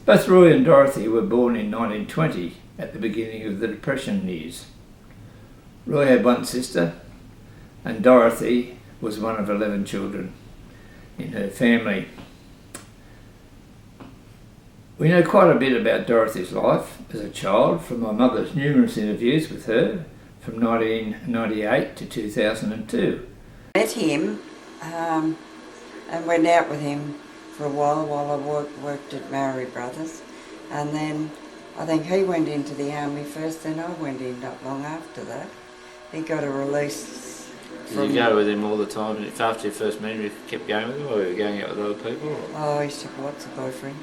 Both Roy and Dorothy were born in 1920 at the beginning of the Depression years. Roy had one sister and Dorothy was one of 11 children in her family. We know quite a bit about Dorothy's life as a child from my mother's numerous interviews with her from 1998 to 2002. Met him and went out with him for a while I worked at Maori Brothers, and then I think he went into the army first, then I went in not long after that. He got a release. Did you go with him all the time? If after your first meeting you kept going with him, or were you going out with other people? Or? Oh, he used to have lots of boyfriends.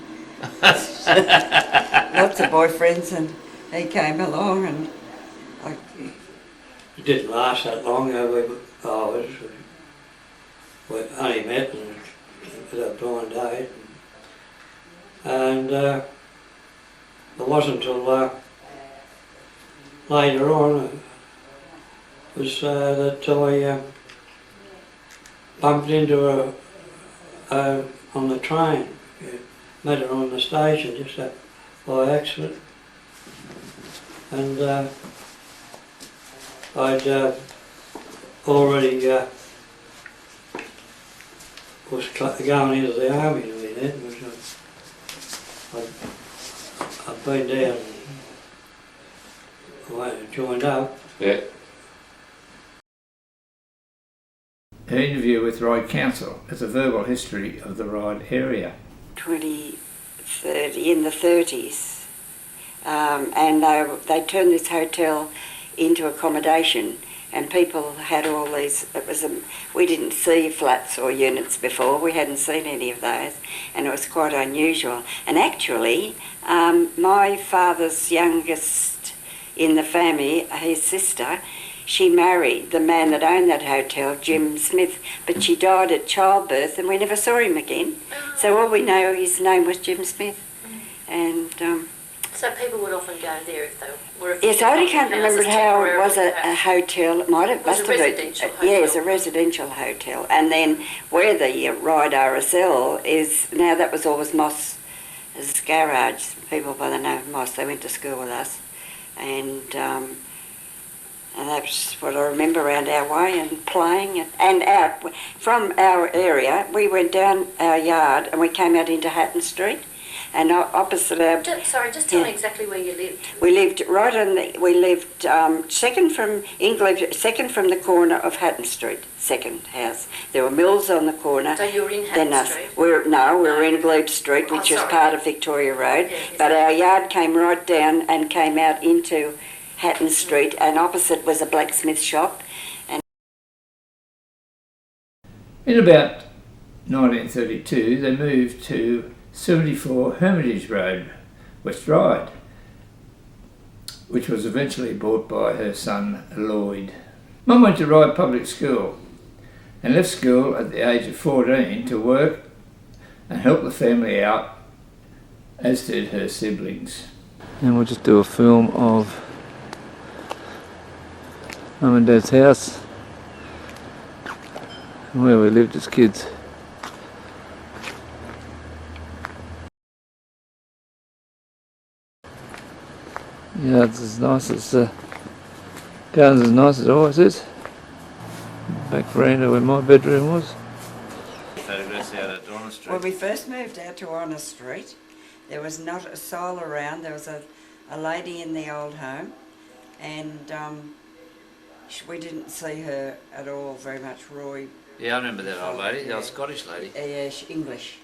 Lots of boyfriends, and he came along and It didn't last that long. We only met and it was a blind date, and it wasn't until later on was that I bumped into her on the train. Met her on the station just by accident, and I'd already was going into the army then, which I'd been down and I joined up. Yeah. Her interview with Ryde Council as a verbal history of the Ryde area. 30 in the 30s, and they turned this hotel into accommodation, and people had all these. We didn't see flats or units before. We hadn't seen any of those, and it was quite unusual. And actually, my father's youngest in the family, his sister, she married the man that owned that hotel, Jim Smith, but she died at childbirth and we never saw him again. So all we know, his name was Jim Smith. And so people would often go there if they were... Yes, I only can't remember how it was a hotel. It might have... It was a residential hotel. Yes, a residential hotel. And then where the Ryde RSL is, now that was always Moss's garage. People by the name of Moss, they went to school with us. And that's what I remember around our way and playing. And out from our area, we went down our yard and we came out into Hatton Street. And opposite our... Just tell me exactly where you lived. We lived right on the... We lived second from the corner of Hatton Street, second house. There were mills on the corner. So you were in Hatton Street? We were in Glebe Street, which is part of Victoria Road. Yeah, but our yard came right down and came out into Hatton Street, and opposite was a blacksmith shop. And In about 1932, they moved to 74 Hermitage Road, West Ryde, which was eventually bought by her son Lloyd. Mum went to Ryde Public School and left school at the age of 14 to work and help the family out, as did her siblings. And we'll just do a film of Mum and Dad's house and where we lived as kids. Yeah, it's as nice as garden's as nice as it always is. Back veranda where my bedroom was. Photographs out at Honor Street. when we first moved out to Honor Street, there was not a soul around. There was a lady in the old home, and we didn't see her at all very much. Roy. Yeah, I remember that old lady, the old Scottish lady. Yeah, English.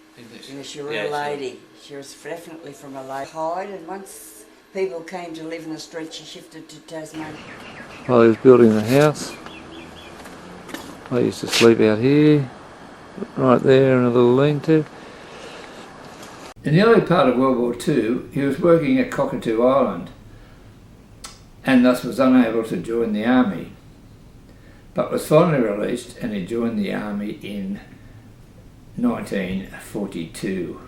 She was a lady. She was definitely from a lady. And once people came to live in the street, she shifted to Tasmania. While he was building the house, I used to sleep out here, right there in a little lean-to. In the early part of World War II, he was working at Cockatoo Island and thus was unable to join the army, but was finally released and he joined the army in 1942.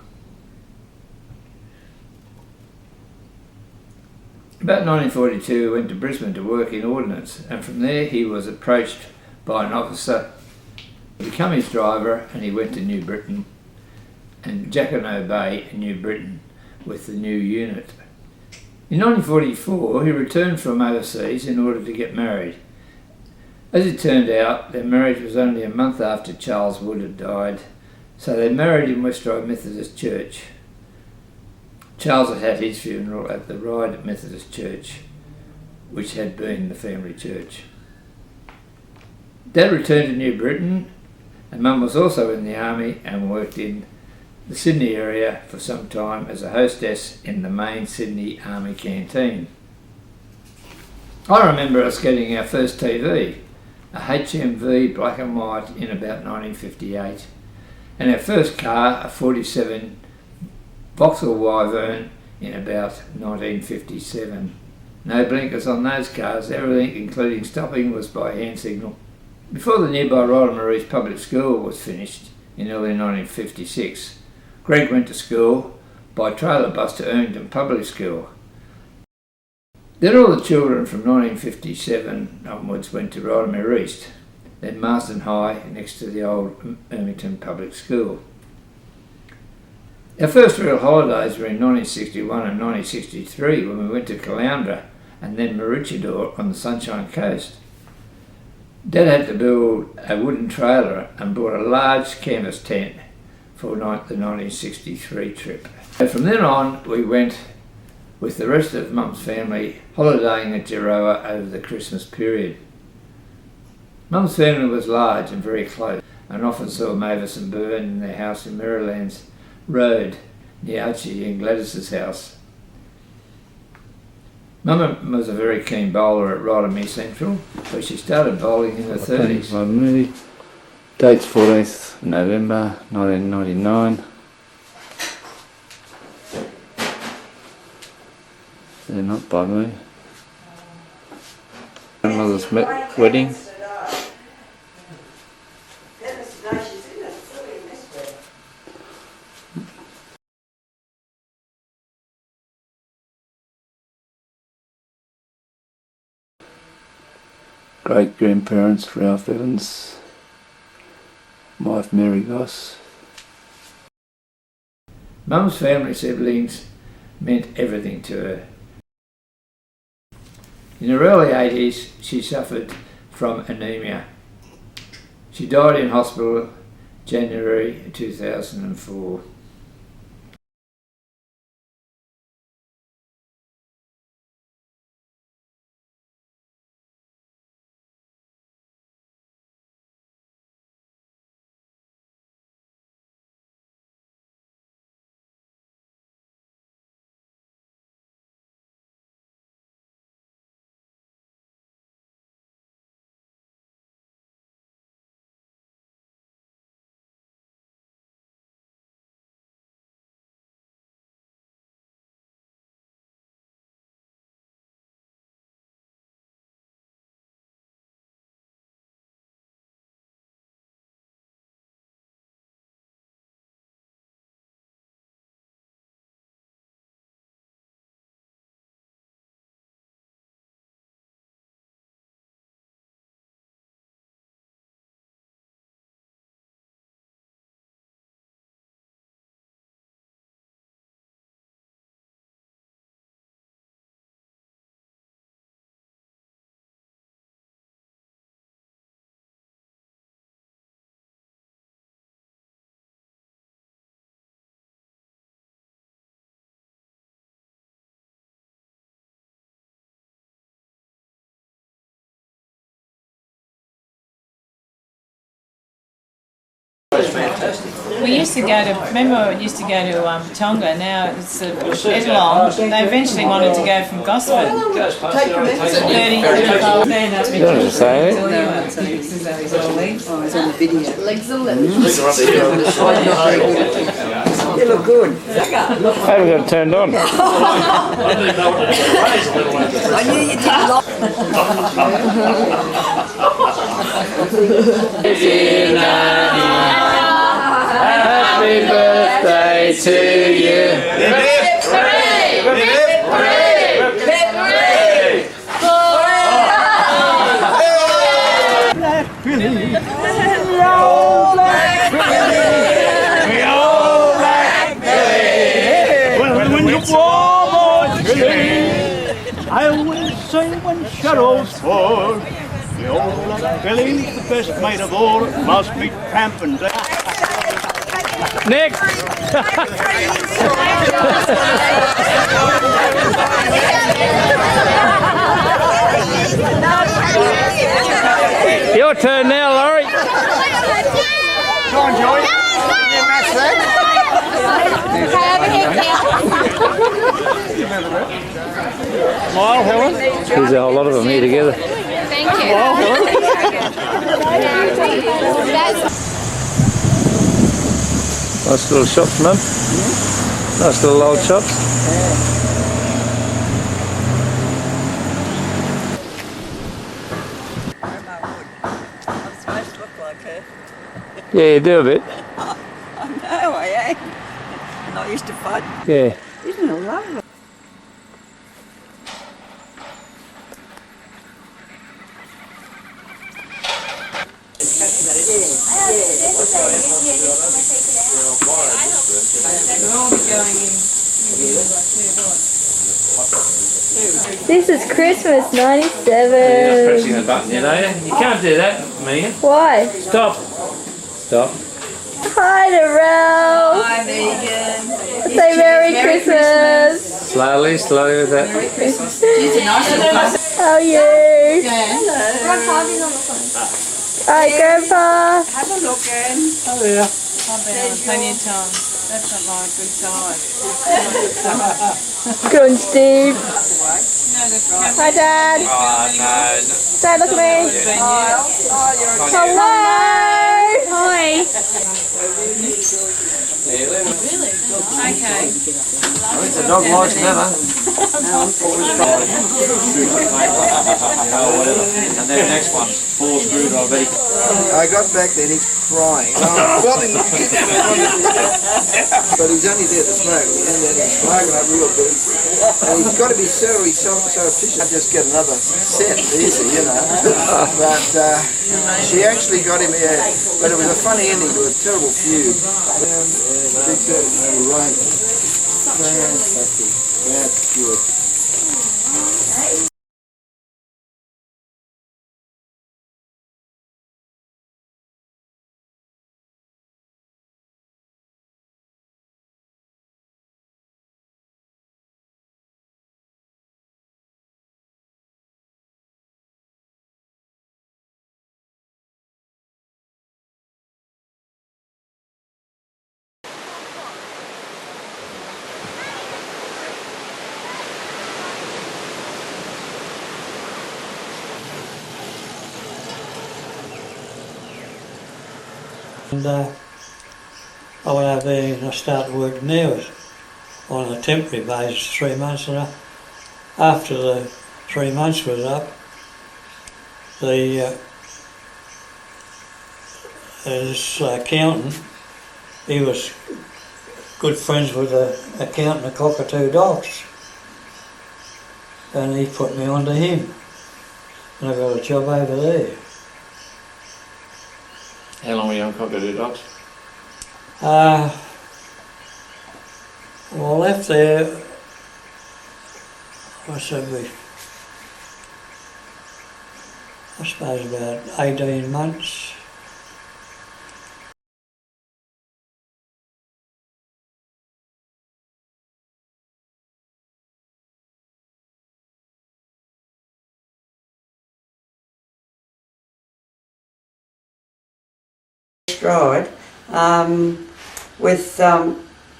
About 1942 he went to Brisbane to work in Ordnance, and from there he was approached by an officer to become his driver, and he went to New Britain and Jackanow Bay in New Britain, with the new unit. In 1944, he returned from overseas in order to get married. As it turned out, their marriage was only a month after Charles Wood had died, so they married in West Ryde Methodist Church. Charles had had his funeral at the Ryde Methodist Church, which had been the family church. Dad returned to New Britain, and Mum was also in the army and worked in the Sydney area for some time as a hostess in the main Sydney Army canteen. I remember us getting our first TV, a HMV black and white, in about 1958, and our first car, a 47 Vauxhall Wyvern, in about 1957. No blinkers on those cars, everything including stopping was by hand signal. Before the nearby Rotherham East Public School was finished in early 1956, Greg went to school by trailer bus to Ermington Public School. Then all the children from 1957 onwards went to Rotherham East, then Marsden High next to the old Ermington Public School. Our first real holidays were in 1961 and 1963 when we went to Caloundra and then Maroochydore on the Sunshine Coast. Dad had to build a wooden trailer and bought a large canvas tent for the 1963 trip. So from then on, we went with the rest of Mum's family holidaying at Jiroa over the Christmas period. Mum's family was large and very close, and often saw Mavis and Byrne in their house in Merrylands Road near Archie and Gladys's house. Mum was a very keen bowler at Rotherham Central, where she started bowling in her 30s. By me. Date's 14th November 1999. They're not by me. Grandmother's wedding. Great grandparents, Ralph Evans, wife Mary Goss. Mum's family siblings meant everything to her. In her early 80s, she suffered from anemia. She died in hospital January 2004. We used to go to, remember we used to go to Tonga, now it's Edlong. They eventually wanted to go from Gosford. 30 You don't say it. Oh, it's on the video. You look good. How we got it turned on? I knew you didn't Happy birthday to you. When carols for. The old black Billy's the best mate of all. Must be tramping down. Next! Your turn now, Laurie. Go on, Joey. Can you match that? Smile, Helen. There's a whole lot of them here together. Thank you. Smile, Helen. Nice little shops, Mum. Nice little old shops. I'm supposed to look like her. Yeah, you do a bit. I know I am. And I used to fight. Yeah. Isn't it lovely? This is Christmas You're not 97. pressing the button yet, are you? You can't do that, Megan. Why? Stop. Stop. Hi, Darrell. Hi, Megan. Say Merry Christmas. Slowly, slowly with that. How are you? Hi, Grandpa. Have a look, Anne. I've been on plenty of times. That's not my good side. Go on, Steve. Hi, Dad. Dad, look at me. Hello. Hi. Okay. It's a dog likes never. And then the next one, four screw diabetic. I got back then, he's crying. Well, but he's only there to smoke, and then he's smoking up real good. And he's got to be so efficient. I just get another set, easy, you know. But she actually got him here, but it was a funny ending to a terrible feud. Big set, right. Fantastic. That's good. And I went over there and I started working there on a temporary basis, 3 months, and after the 3 months was up, this accountant, he was good friends with the accountant of Cockatoo Docks, and he put me onto him, and I got a job over there. How long were you on Cockatoo Docks? Well, I left there, I suppose about 18 months. Stride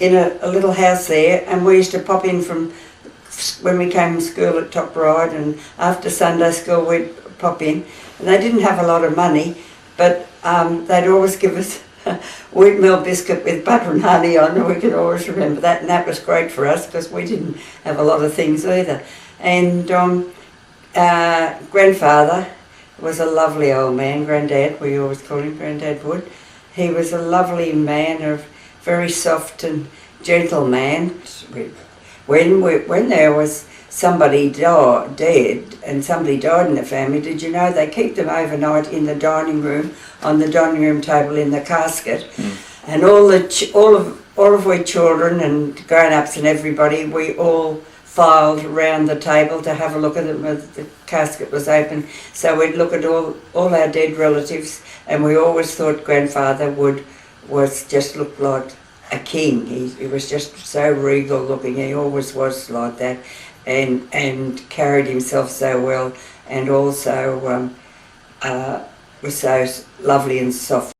in a little house there, and we used to pop in from when we came from school at Top Ryde, and after Sunday school we'd pop in, and they didn't have a lot of money, but they'd always give us wheatmeal biscuit with butter and honey on, and we can always remember that, and that was great for us because we didn't have a lot of things either. And grandfather was a lovely old man, Granddad, we always called him, Granddad Wood. He was a lovely man, a very soft and gentle man. When there was somebody dead and somebody died in the family, did you know they keep them overnight in the dining room, on the dining room table in the casket, and all of we children and grown-ups and everybody, we all filed around the table to have a look at it when the casket was open. So we'd look at all our dead relatives, and we always thought grandfather was just looked like a king. He was just so regal looking. He always was like that, and carried himself so well, and also was so lovely and soft